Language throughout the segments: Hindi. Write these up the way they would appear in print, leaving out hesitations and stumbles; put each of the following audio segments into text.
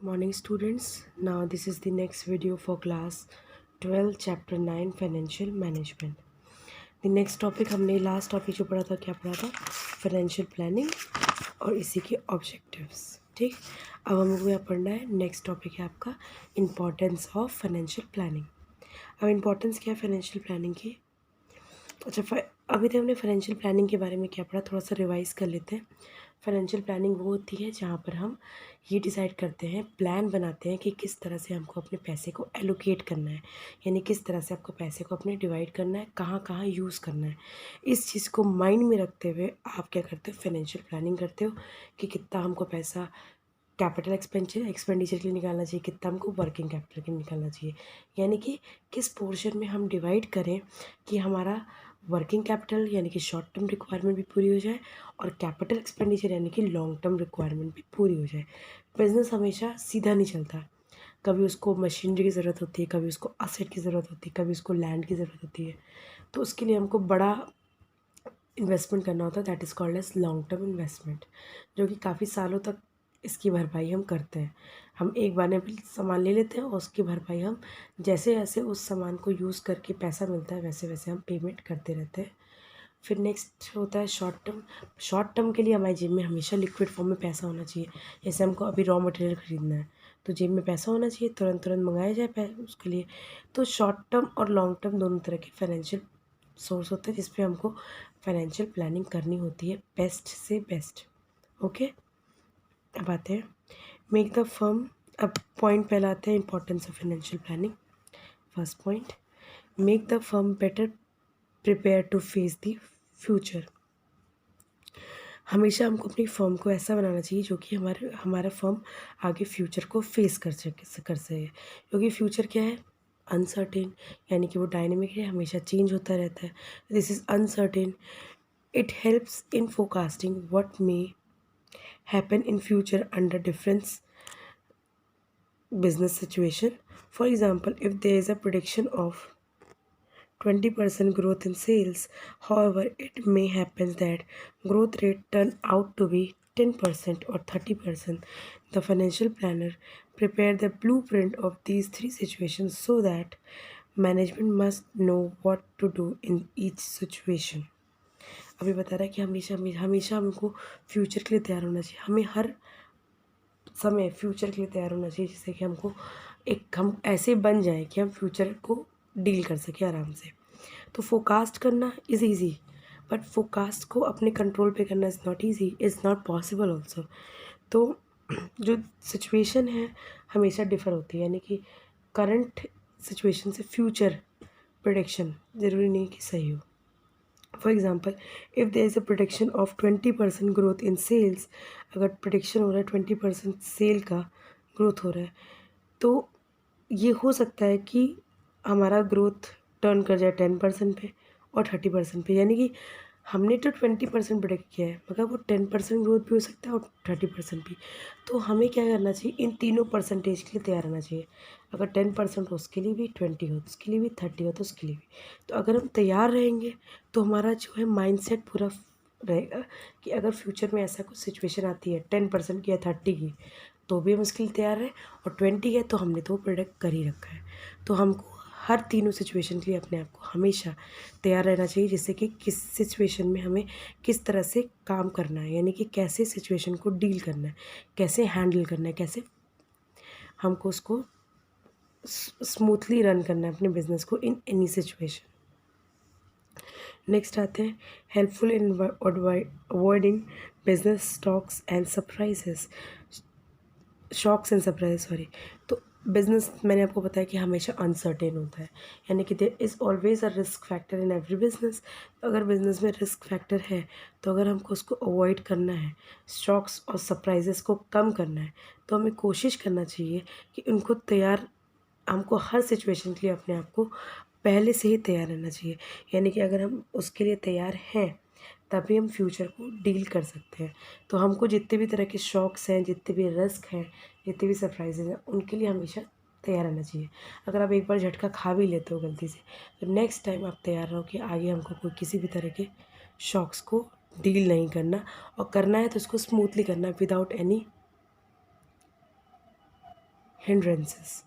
Morning students, now this is the next video for class 12 chapter 9 financial management. The next topic हमने लास्ट टॉपिक जो पढ़ा था क्या पढ़ा था फाइनेंशियल प्लानिंग और इसी के ऑब्जेक्टिव्स. ठीक, अब हम लोग यहाँ पढ़ना है. नेक्स्ट टॉपिक है आपका इम्पोर्टेंस ऑफ फाइनेंशियल प्लानिंग. अब इम्पोर्टेंस क्या है फाइनेंशियल प्लानिंग की. अच्छा, अभी तक हमने फाइनेंशियल प्लानिंग के बारे में क्या पढ़ा, थोड़ा सा रिवाइज कर लेते हैं. फाइनेंशियल प्लानिंग वो होती है जहाँ पर हम ये डिसाइड करते हैं, प्लान बनाते हैं कि किस तरह से हमको अपने पैसे को एलोकेट करना है, यानी किस तरह से आपको पैसे को अपने डिवाइड करना है, कहाँ कहाँ यूज़ करना है. इस चीज़ को माइंड में रखते हुए आप क्या करते हो, फाइनेंशियल प्लानिंग करते हो कि कितना हमको पैसा कैपिटल एक्सपेंडिचर के लिए निकालना चाहिए, कितना हमको वर्किंग कैपिटल के लिए निकालना चाहिए, यानी कि किस पोर्शन में हम डिवाइड करें कि हमारा वर्किंग कैपिटल यानी कि शॉर्ट टर्म रिक्वायरमेंट भी पूरी हो जाए और कैपिटल एक्सपेंडिचर यानी कि लॉन्ग टर्म रिक्वायरमेंट भी पूरी हो जाए. बिजनेस हमेशा सीधा नहीं चलता, कभी उसको मशीनरी की ज़रूरत होती है, कभी उसको असेट की ज़रूरत होती है, कभी उसको लैंड की ज़रूरत होती है. तो उसके लिए हमको बड़ा इन्वेस्टमेंट करना होता है, that is called as long term investment, जो कि काफ़ी सालों तक इसकी भरपाई हम करते हैं. हम एक बार में सामान ले लेते हैं और उसकी भरपाई हम जैसे जैसे उस सामान को यूज़ करके पैसा मिलता है वैसे वैसे हम पेमेंट करते रहते हैं. फिर नेक्स्ट होता है शॉर्ट टर्म. शॉर्ट टर्म के लिए हमारी जेब में हमेशा लिक्विड फॉर्म में पैसा होना चाहिए. जैसे हमको अभी रॉ मटेरियल ख़रीदना है तो जेब में पैसा होना चाहिए, तुरंत तुरंत मंगाया जाए उसके लिए. तो शॉर्ट टर्म और लॉन्ग टर्म दोनों तरह के फाइनेंशियल सोर्स होते हैं जिस पे हमको फाइनेंशियल प्लानिंग करनी होती है बेस्ट से बेस्ट. ओके, अब आते हैं मेक द फर्म. अब पॉइंट पहला आता है importance of financial planning. First point, make the firm better prepare to face the future. हमेशा हमको अपनी फर्म को ऐसा बनाना चाहिए जो कि हमारा फर्म आगे फ्यूचर को फेस कर सके. क्योंकि फ्यूचर क्या है, अनसर्टेन, यानी कि वो डायनेमिक है, हमेशा चेंज होता रहता है. This is uncertain. It helps in forecasting what may happen in future under difference business situation. For example, if there is a prediction of 20% growth in sales, however, it may happen that growth rate turn out to be 10% or 30%. The financial planner prepare the blueprint of these three situations so that management must know what to do in each situation. अभी बता रहा है कि हमेशा हमेशा हमको फ्यूचर के लिए तैयार होना चाहिए. हमें हर समय फ्यूचर के लिए तैयार होना चाहिए जिससे कि हम ऐसे बन जाएं कि हम फ्यूचर को डील कर सकें आराम से. तो फोरकास्ट करना इज़ ईजी, बट फोरकास्ट को अपने कंट्रोल पे करना is not easy, is not possible also. तो जो सिचुएशन है हमेशा डिफ़र होती है, यानी कि करंट सिचुएशन से फ्यूचर प्रेडिक्शन ज़रूरी नहीं कि सही हो. For example, if there is a prediction of 20% growth in sales, अगर प्रोडिक्शन हो रहा है 20% सेल का ग्रोथ हो रहा है, तो ये हो सकता है कि हमारा ग्रोथ टर्न कर जाए 10% पे और 30% पे. यानी कि हमने तो 20% प्रोडिक्ट किया है मगर वो 10% ग्रोथ भी हो सकता है और 30% भी. तो हमें क्या करना चाहिए, इन तीनों परसेंटेज के लिए तैयार रहना चाहिए. अगर 10% हो उसके लिए भी, 20 हो तो उसके लिए भी, 30 हो तो उसके लिए भी. तो अगर हम तैयार रहेंगे तो हमारा जो है माइंडसेट पूरा रहेगा कि अगर फ्यूचर में ऐसा कुछ सिचुएशन आती है 10% की या 30 की, तो भी हम उसके लिए तैयार हैं, और 20 है तो हमने तो वो प्रोडक्ट कर ही रखा है. तो हमको हर तीनों सिचुएशन के लिए अपने आप को हमेशा तैयार रहना चाहिए, जिससे कि किस सिचुएशन में हमें किस तरह से काम करना है, यानी कि कैसे सिचुएशन को डील करना है, कैसे हैंडल करना है, कैसे हमको उसको स्मूथली रन करना है अपने बिजनेस को इन एनी सिचुएशन. नेक्स्ट आते हैं helpful in avoiding business shocks and surprise sorry. तो बिजनेस मैंने आपको बताया कि हमेशा अनसर्टेन होता है, यानी कि there is always a risk factor in every business. अगर बिजनेस में रिस्क फैक्टर है तो अगर हमको उसको अवॉइड करना है, शॉक्स और सरप्राइजेस को कम करना है, तो हमें कोशिश करना चाहिए कि उनको हमको हर सिचुएशन के लिए अपने आप को पहले से ही तैयार रहना चाहिए. यानी कि अगर हम उसके लिए तैयार हैं तभी हम फ्यूचर को डील कर सकते हैं. तो हमको जितने भी तरह के शॉक्स हैं, जितने भी रिस्क हैं, जितने भी सरप्राइजेज हैं, उनके लिए हमेशा तैयार रहना चाहिए. अगर आप एक बार झटका खा भी लेते हो गलती से, तो नेक्स्ट टाइम आप तैयार रहो कि आगे हमको कोई किसी भी तरह के शॉक्स को डील नहीं करना, और करना है तो उसको स्मूथली करना without any hindrances.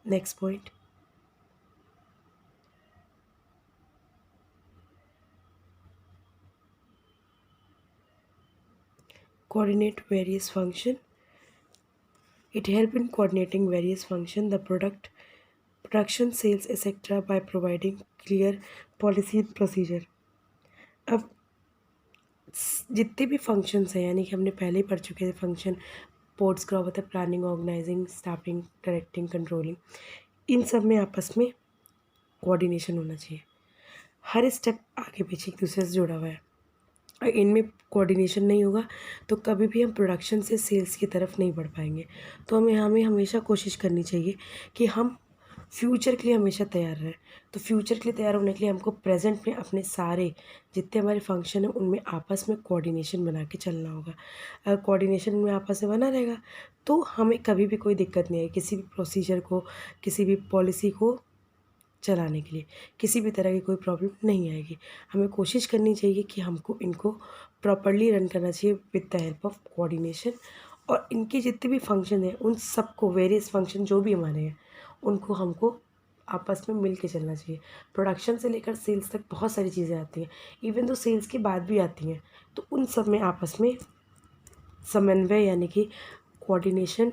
Next point. Coordinate various function. It help in coordinating various function, the production, sales, etc. by providing clear policy and procedure. अब जितने भी फंक्शंस हैं, यानी कि हमने पहले ही पढ़ चुके हैं फंक्शन, पोर्ट्स का होता है planning, organizing, staffing, directing, controlling, इन सब में आपस में कोऑर्डिनेशन होना चाहिए. हर स्टेप आगे पीछे एक दूसरे से जुड़ा हुआ है. इनमें कोऑर्डिनेशन नहीं होगा तो कभी भी हम प्रोडक्शन से सेल्स की तरफ नहीं बढ़ पाएंगे. तो हमें हमेशा कोशिश करनी चाहिए कि हम फ्यूचर के लिए हमेशा तैयार रहें. तो फ्यूचर के लिए तैयार होने के लिए हमको प्रेजेंट में अपने सारे जितने हमारे फंक्शन हैं उनमें आपस में कोऑर्डिनेशन बना के चलना होगा. अगर कोऑर्डिनेशन में आपस में बना रहेगा तो हमें कभी भी कोई दिक्कत नहीं आएगी किसी भी प्रोसीजर को, किसी भी पॉलिसी को चलाने के लिए. किसी भी तरह की कोई प्रॉब्लम नहीं आएगी. हमें कोशिश करनी चाहिए कि हमको इनको प्रॉपरली रन करना चाहिए with the help of coordination. और इनके जितने भी फंक्शन हैं उन सबको, वेरियस फंक्शन जो भी हमारे हैं, उनको हमको आपस में मिल के चलना चाहिए. प्रोडक्शन से लेकर सेल्स तक बहुत सारी चीज़ें आती हैं, इवन तो सेल्स के बाद भी आती हैं. तो उन सब में आपस में समन्वय यानी कि कोऑर्डिनेशन,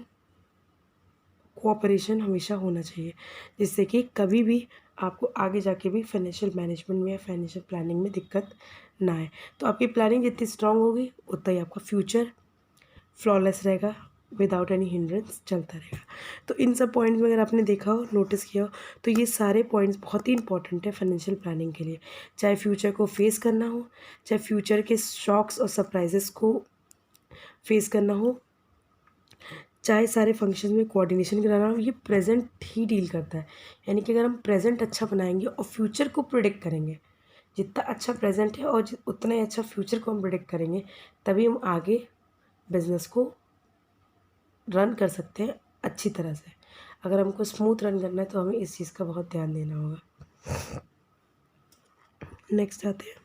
कोऑपरेशन हमेशा होना चाहिए, जिससे कि कभी भी आपको आगे जाके भी फाइनेंशियल मैनेजमेंट में या फाइनेंशियल प्लानिंग में दिक्कत ना आए. तो आपकी प्लानिंग जितनी स्ट्रांग होगी उतना ही आपका फ्यूचर फ्लॉलेस रहेगा, विदाउट एनी हिंड्रेंस चलता रहेगा. तो इन सब पॉइंट्स में अगर आपने देखा हो, नोटिस किया हो, तो ये सारे पॉइंट्स बहुत ही इंपॉर्टेंट है फाइनेंशियल प्लानिंग के लिए. चाहे फ्यूचर को फेस करना हो, चाहे फ्यूचर के शॉक्स और सरप्राइजेस को फेस करना हो, चाहे सारे फंक्शन में कोऑर्डिनेशन कराना हो, ये प्रेजेंट ही डील करता है. यानी कि अगर हम प्रेजेंट अच्छा बनाएंगे और फ्यूचर को प्रिडिक्ट करेंगे, जितना अच्छा प्रेजेंट है और उतना ही अच्छा फ्यूचर को हम प्रिडिक्ट करेंगे, तभी हम आगे बिजनेस को रन कर सकते हैं अच्छी तरह से. अगर हमको स्मूथ रन करना है तो हमें इस चीज़ का बहुत ध्यान देना होगा. नेक्स्ट आते हैं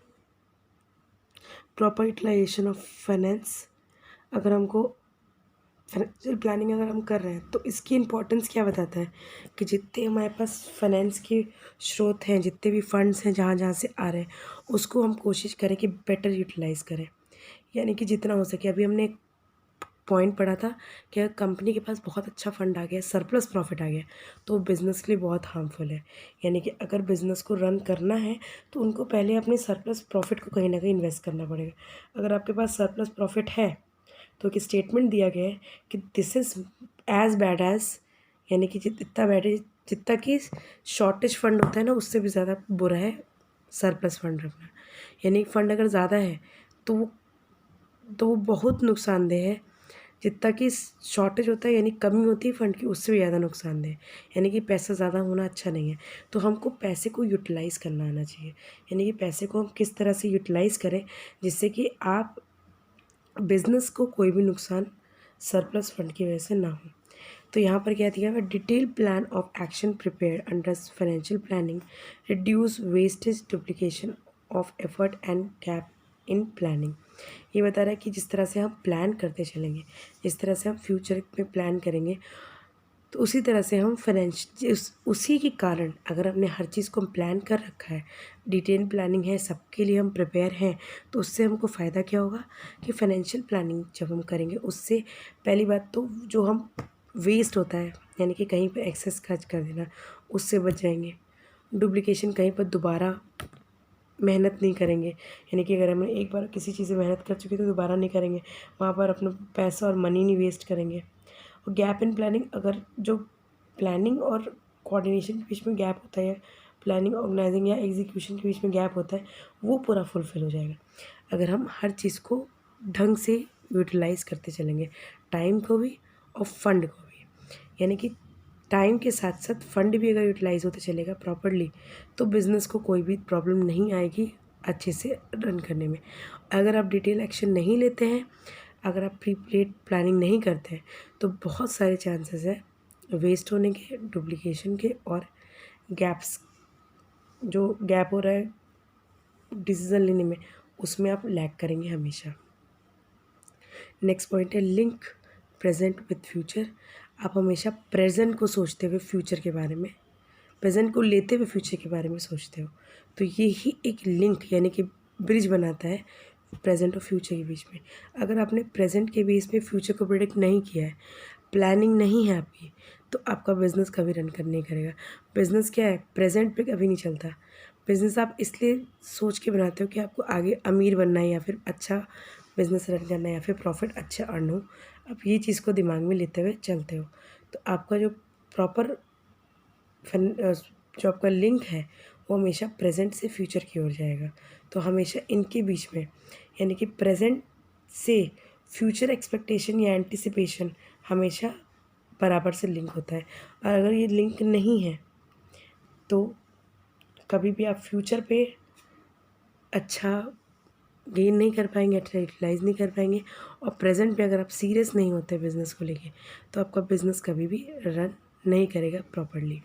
प्रॉपर यूटिलाइजेशन ऑफ फाइनेंस. अगर हमको फाइनेंशियल प्लानिंग अगर हम कर रहे हैं तो इसकी इम्पोर्टेंस क्या बताता है कि जितने हमारे पास फाइनेंस के स्रोत हैं, जितने भी फंड्स हैं जहाँ जहाँ से आ रहे हैं, उसको हम कोशिश करें कि बेटर यूटिलाइज़ करें. यानी कि जितना हो सके. अभी हमने एक पॉइंट पढ़ा था कि अगर कंपनी के पास बहुत अच्छा फंड आ गया, सरप्लस प्रॉफिट आ गया, तो बिज़नेस के लिए बहुत हार्मफुल है. यानी कि अगर बिज़नेस को रन करना है तो उनको पहले अपने सरप्लस प्रॉफिट को कहीं ना कहीं इन्वेस्ट करना पड़ेगा. अगर आपके पास सरप्लस प्रॉफिट है तो एक स्टेटमेंट दिया गया है कि this is as bad as, यानी कि जितना बैड है, जितना कि शॉर्टेज फंड होता है ना, उससे भी ज़्यादा बुरा है सरप्लस फंड रखना. यानी फंड अगर ज़्यादा है तो वो बहुत नुकसानदेह है. जितना कि शॉर्टेज होता है यानी कमी होती है फंड की, उससे भी ज़्यादा नुकसानदेह है. यानी कि पैसा ज़्यादा होना अच्छा नहीं है. तो हमको पैसे को यूटिलाइज़ करना आना चाहिए. यानी कि पैसे को हम किस तरह से यूटिलाइज़ करें जिससे कि आप बिज़नेस को कोई भी नुकसान सरप्लस फंड की वजह से ना हो. तो यहाँ पर क्या दिया हुआ, detail plan of action prepare under financial planning reduce wastage, duplication of effort and gap in planning. ये बता रहा है कि जिस तरह से हम प्लान करते चलेंगे, जिस तरह से हम फ्यूचर में प्लान करेंगे, तो उसी तरह से हम उसी के कारण अगर हमने हर चीज़ को हम प्लान कर रखा है, डिटेल प्लानिंग है, सबके लिए हम प्रिपेयर हैं, तो उससे हमको फ़ायदा क्या होगा कि फाइनेंशियल प्लानिंग जब हम करेंगे उससे पहली बात तो जो हम वेस्ट होता है यानी कि कहीं पर एक्सेस खर्च कर देना, उससे बच जाएंगे. डुप्लीकेशन, कहीं पर दोबारा मेहनत नहीं करेंगे. यानी कि अगर हमने एक बार किसी चीज़ में मेहनत कर चुके तो दोबारा नहीं करेंगे, वहाँ पर अपना पैसा और मनी नहीं वेस्ट करेंगे. और गैप इन प्लानिंग, अगर जो प्लानिंग और कोऑर्डिनेशन के बीच में गैप होता है, प्लानिंग, ऑर्गेनाइजिंग या एग्जीक्यूशन के बीच में गैप होता है, वो पूरा फुलफिल हो जाएगा अगर हम हर चीज़ को ढंग से यूटिलाइज़ करते चलेंगे, टाइम को भी और फंड को भी. यानी कि टाइम के साथ साथ फंड भी अगर यूटिलाइज़ होते चलेगा प्रॉपरली तो बिज़नेस को कोई भी प्रॉब्लम नहीं आएगी अच्छे से रन करने में. अगर आप डिटेल एक्शन नहीं लेते हैं, अगर आप प्री प्लेड प्लानिंग नहीं करते हैं, तो बहुत सारे चांसेस है वेस्ट होने के, डुप्लीकेशन के और गैप्स, जो गैप हो रहा है डिसीज़न लेने में, उसमें आप लैग करेंगे हमेशा. नेक्स्ट पॉइंट है लिंक प्रेजेंट विथ फ्यूचर। आप हमेशा प्रेजेंट को सोचते हुए फ्यूचर के बारे में, प्रेजेंट को लेते हुए फ्यूचर के बारे में सोचते हो, तो ये ही एक लिंक यानी कि ब्रिज बनाता है प्रेजेंट और फ्यूचर के बीच में। अगर आपने प्रेजेंट के बेस पे फ्यूचर को प्रेडिक्ट नहीं किया है, प्लानिंग नहीं है आपकी, तो आपका बिजनेस कभी रन कर नहीं करेगा। बिजनेस क्या है, प्रेजेंट पे कभी नहीं चलता। बिजनेस आप इसलिए सोच के बनाते हो कि आपको आगे अमीर बनना है या फिर अच्छा बिजनेस रन करना है या फिर प्रॉफिट अच्छा अर्न हो। आप ये चीज़ को दिमाग में लेते हुए चलते हो, तो आपका जो प्रॉपर जो आपका लिंक है वो हमेशा प्रेजेंट से फ्यूचर की ओर जाएगा। तो हमेशा इनके बीच में यानी कि प्रेजेंट से फ्यूचर एक्सपेक्टेशन या एंटिसिपेशन हमेशा बराबर से लिंक होता है। और अगर ये लिंक नहीं है तो कभी भी आप फ्यूचर पे अच्छा गेन नहीं कर पाएंगे, अच्छा यूटिलाइज नहीं कर पाएंगे। और प्रेजेंट पे अगर आप सीरियस नहीं होते बिज़नेस को लेके, तो आपका बिज़नेस कभी भी रन नहीं करेगा properly.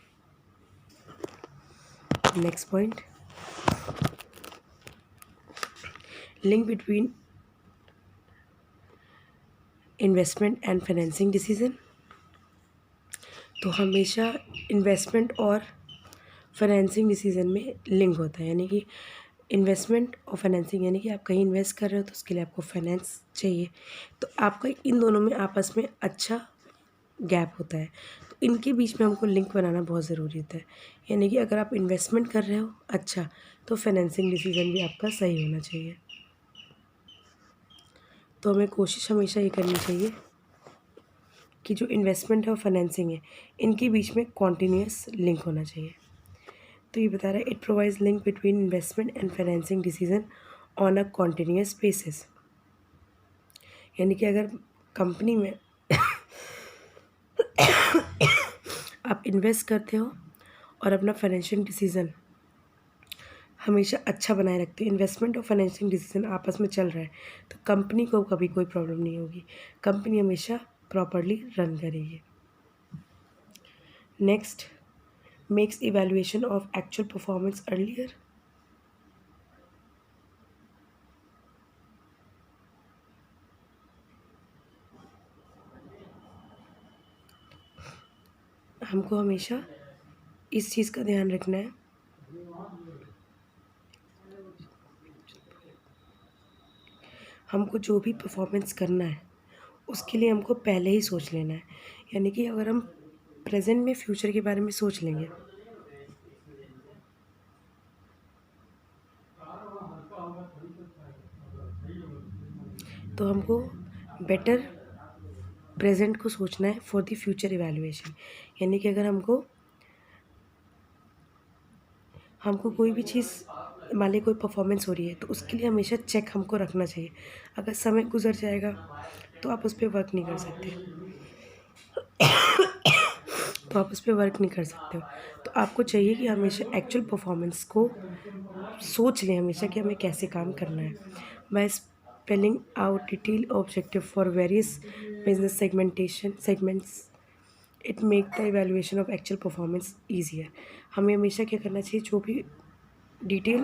Next point, link between investment and financing decision. तो हमेशा इन्वेस्टमेंट और फाइनेंसिंग डिसीजन में लिंक होता है, यानी कि इन्वेस्टमेंट और फाइनेंसिंग, यानी कि आप कहीं इन्वेस्ट कर रहे हो तो उसके लिए आपको फाइनेंस चाहिए, तो आपका इन दोनों में आपस में अच्छा गैप होता है। तो इनके बीच में हमको लिंक बनाना बहुत ज़रूरी होता है। यानी कि अगर आप इन्वेस्टमेंट कर रहे हो अच्छा, तो फाइनेंसिंग डिसीजन भी आपका सही होना चाहिए। तो हमें कोशिश हमेशा ये करनी चाहिए कि जो इन्वेस्टमेंट है और फाइनेंसिंग है, इनके बीच में कॉन्टीन्यूस लिंक होना चाहिए। तो ये बता रहा है it provides link between investment and financing decision on a continuous basis. यानी कि अगर कंपनी में आप इन्वेस्ट करते हो और अपना फाइनेंशियल डिसीजन हमेशा अच्छा बनाए रखते हो, इन्वेस्टमेंट और फाइनेंशियल डिसीजन आपस में चल रहा है, तो कंपनी को कभी कोई प्रॉब्लम नहीं होगी, कंपनी हमेशा प्रॉपरली रन करेगी। Next, makes evaluation of actual performance earlier. हमको हमेशा इस चीज़ का ध्यान रखना है हमको जो भी परफॉर्मेंस करना है उसके लिए हमको पहले ही सोच लेना है। यानी कि अगर हम प्रेजेंट में फ्यूचर के बारे में सोच लेंगे तो हमको बेटर प्रेजेंट को सोचना है फॉर द फ्यूचर इवैल्यूएशन। यानी कि अगर हमको कोई भी चीज़, मान ली कोई परफॉर्मेंस हो रही है, तो उसके लिए हमेशा चेक हमको रखना चाहिए। अगर समय गुजर जाएगा तो आप उस पर वर्क नहीं कर सकते, तो आप उस पर वर्क नहीं कर सकते हो। तो आपको चाहिए कि हमेशा एक्चुअल परफॉर्मेंस को सोच लें हमेशा कि हमें कैसे काम करना है। By spelling out detail objective for various business segments it make the evaluation of actual performance easier. हमें हमेशा क्या करना चाहिए, जो भी डिटेल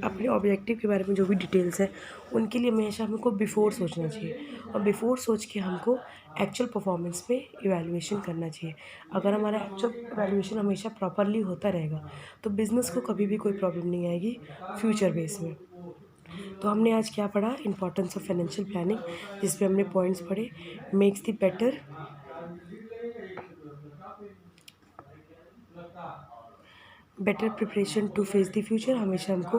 अपने ऑब्जेक्टिव के बारे में जो भी डिटेल्स हैं उनके लिए हमेशा हमको बिफोर सोचना चाहिए, और बिफोर सोच के हमको एक्चुअल परफॉर्मेंस में इवैल्यूएशन करना चाहिए। अगर हमारा एक्चुअल इवैल्यूएशन हमेशा प्रॉपरली होता रहेगा तो बिज़नेस को कभी भी कोई प्रॉब्लम नहीं आएगी फ्यूचर बेस में। तो हमने आज क्या पढ़ा, इंपॉर्टेंस ऑफ फाइनेंशियल प्लानिंग, जिस पे हमने पॉइंट्स पढ़े। Makes the better preparation to face the future. हमेशा हमको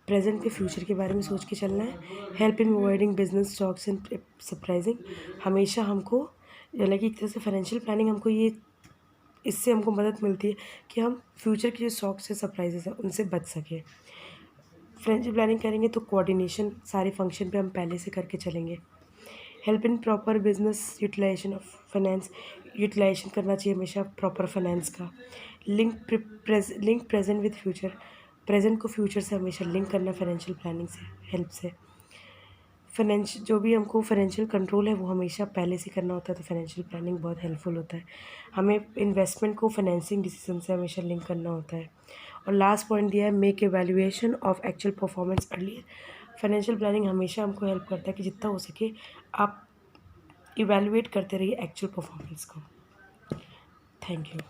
प्रेजेंट पे फ्यूचर के बारे में सोच के चलना है। Help in avoiding business stocks and surprising. हमेशा हमको लगे एक तरह से फाइनेंशियल प्लानिंग हमको ये, इससे हमको मदद मिलती है कि हम फ्यूचर के जो स्टॉक्स है सरप्राइजेस हैं उनसे बच सकें। फाइनेंशियल प्लानिंग करेंगे तो कोऑर्डिनेशन सारे फंक्शन पे हम पहले से करके चलेंगे। Help in proper business utilization of finance, utilization करना चाहिए हमेशा प्रॉपर फाइनेंस का। Link present with future, present को फ्यूचर से हमेशा लिंक करना फाइनेंशियल प्लानिंग से हेल्प से। फाइनेंशियल जो भी हमको फाइनेंशियल कंट्रोल है वो हमेशा पहले से करना होता है, तो फाइनेंशियल प्लानिंग बहुत हेल्पफुल होता है। हमें इन्वेस्टमेंट को फाइनेंसिंग डिसीजन से हमेशा लिंक करना होता है। और लास्ट पॉइंट दिया है make evaluation of actual performance early. Financial planning हमेशा हमको हेल्प करता है कि जितना हो सके आप इवैल्यूएट करते रहिए एक्चुअल परफॉर्मेंस को। Thank you.